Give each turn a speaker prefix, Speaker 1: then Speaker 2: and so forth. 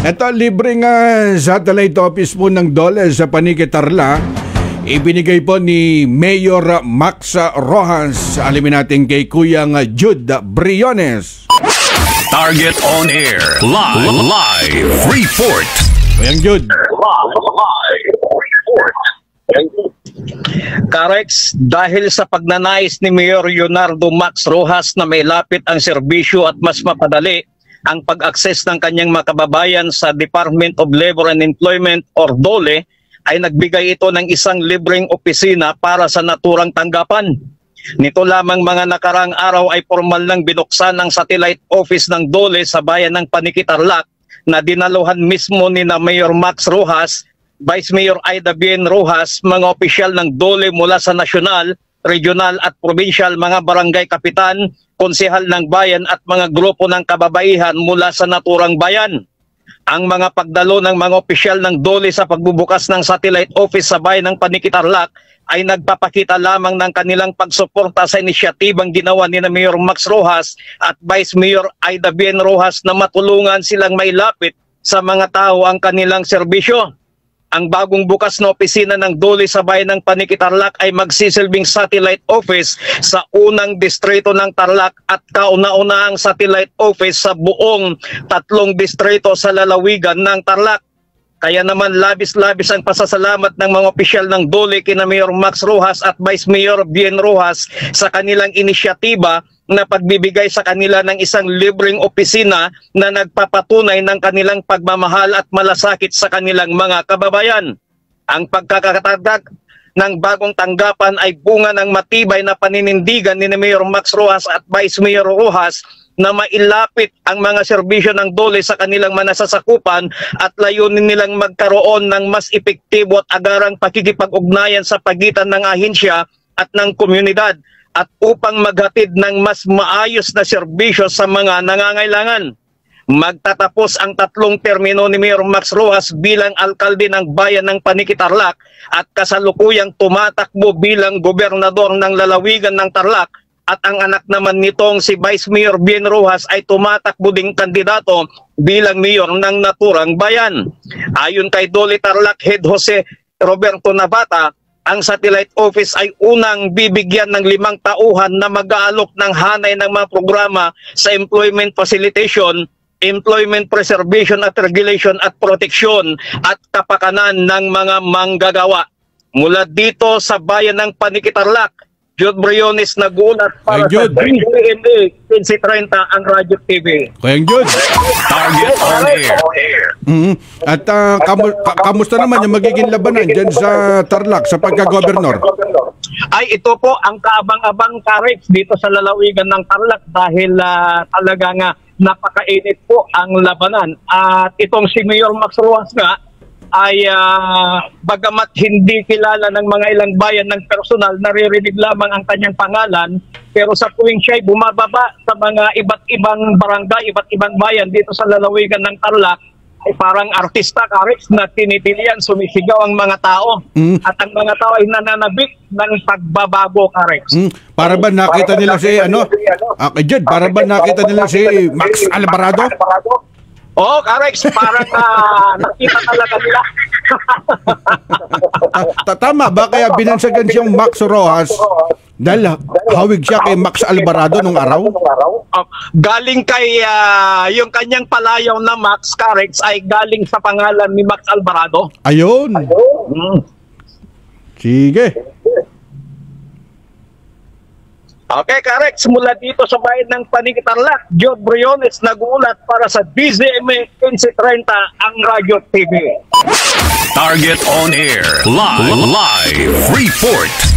Speaker 1: Ito, libreng satellite office po ng DOLE sa Panique, Tarlac. Ibinigay po ni Mayor Max Rojas. Alamin natin kay Kuyang Jude Briones.
Speaker 2: Target on air. Live report.
Speaker 1: Kuyang Jude.
Speaker 2: Live report.
Speaker 3: Karex, dahil sa pagnanais ni Mayor Leonardo Max Rojas na may lapit ang serbisyo at mas mapadali ang pag-access ng kanyang mga kababayan sa Department of Labor and Employment or DOLE, ay nagbigay ito ng isang libreng opisina para sa naturang tanggapan. Nito lamang mga nakarang araw ay formal nang binuksan ang satellite office ng DOLE sa bayan ng Panique, Tarlac na dinaluhan mismo ni na Mayor Max Rojas, Vice Mayor Ida Bien Rojas, mga opisyal ng DOLE mula sa nasyonal, regional at provincial, mga barangay kapitan, konsehal ng bayan at mga grupo ng kababaihan mula sa naturang bayan. Ang mga pagdalo ng mga opisyal ng DOLE sa pagbubukas ng satellite office sa bayan ng Panique, Tarlac ay nagpapakita lamang ng kanilang pagsuporta sa inisyatibang ginawa ni na Mayor Max Rojas at Vice Mayor Ida Bien Rojas na matulungan silang mailapit sa mga tao ang kanilang serbisyo. Ang bagong bukas na opisina ng DOLE sa bayan ng Panique, Tarlac ay magsisilbing satellite office sa unang distrito ng Tarlac at kauna-unahang satellite office sa buong 3 distrito sa lalawigan ng Tarlac. Kaya naman labis-labis ang pasasalamat ng mga opisyal ng DOLE kina Mayor Max Rojas at Vice Mayor Bien Rojas sa kanilang inisyatiba na pagbibigay sa kanila ng isang libreng opisina na nagpapatunay ng kanilang pagmamahal at malasakit sa kanilang mga kababayan. Ang pagkakatagdag ng bagong tanggapan ay bunga ng matibay na paninindigan ni Mayor Max Rojas at Vice Mayor Rojas na mailapit ang mga serbisyo ng DOLE sa kanilang manasasakupan at layunin nilang magkaroon ng mas epektibo at agarang pakikipag-ugnayan sa pagitan ng ahensya at ng komunidad at upang maghatid ng mas maayos na serbisyo sa mga nangangailangan. Magtatapos ang 3 termino ni Mayor Max Rojas bilang alkalde ng bayan ng Panique, Tarlac at kasalukuyang tumatakbo bilang gobernador ng lalawigan ng Tarlac, at ang anak naman nitong si Vice Mayor Bien Rojas ay tumatakbo ding kandidato bilang mayor ng naturang bayan. Ayon kay DOLE Tarlac Head Jose Roberto Navata, ang satellite office ay unang bibigyan ng 5 tauhan na mag-aalok ng hanay ng mga programa sa employment facilitation, employment preservation at regulation at protection at kapakanan ng mga manggagawa. Mula dito sa bayan ng Panique, Tarlac, Jude Briones nag-uulat para sa DZMA 1530 ang Radyo TV.
Speaker 1: Kuyang Jude.
Speaker 2: Target on air.
Speaker 1: At kamusta naman yung magiging labanan dyan sa Tarlac sa pagka-gobernador?
Speaker 3: Ay, ito po ang kaabang-abang, Karex, dito sa lalawigan ng Tarlac dahil talaga nga napakainit po ang labanan. At itong si Mayor Max Rojas nga ay bagamat hindi kilala ng mga ilang bayan ng personal, naririnig lamang ang kanyang pangalan, pero sa tuwing siya ay bumababa sa mga iba't ibang barangay, iba't ibang bayan dito sa lalawigan ng Tarlac, ay parang artista, Karex, na tinitilian, sumisigaw ang mga tao. At ang mga tao ay nananabik ng pagbabago, Karex.
Speaker 1: Para ba nakita nila si Jed, para ba nakita nila si Max Alvarado?
Speaker 3: Oo, Karex, parang nakita talaga nila.
Speaker 1: Tama ba kaya binansagan siyang Max Rojas dahil hawig siya kay Max Alvarado nung araw?
Speaker 3: Galing kay yung kanyang palayaw na Max, Karex, ay galing sa pangalan ni Max Alvarado.
Speaker 1: Ayun. Sige.
Speaker 3: Okay, Karex, mula dito sa bayan ng Panique, Tarlac, Jude Briones nag-uulat para sa DZMA 1530 ang Radyo TV.
Speaker 2: Target on air. Live report.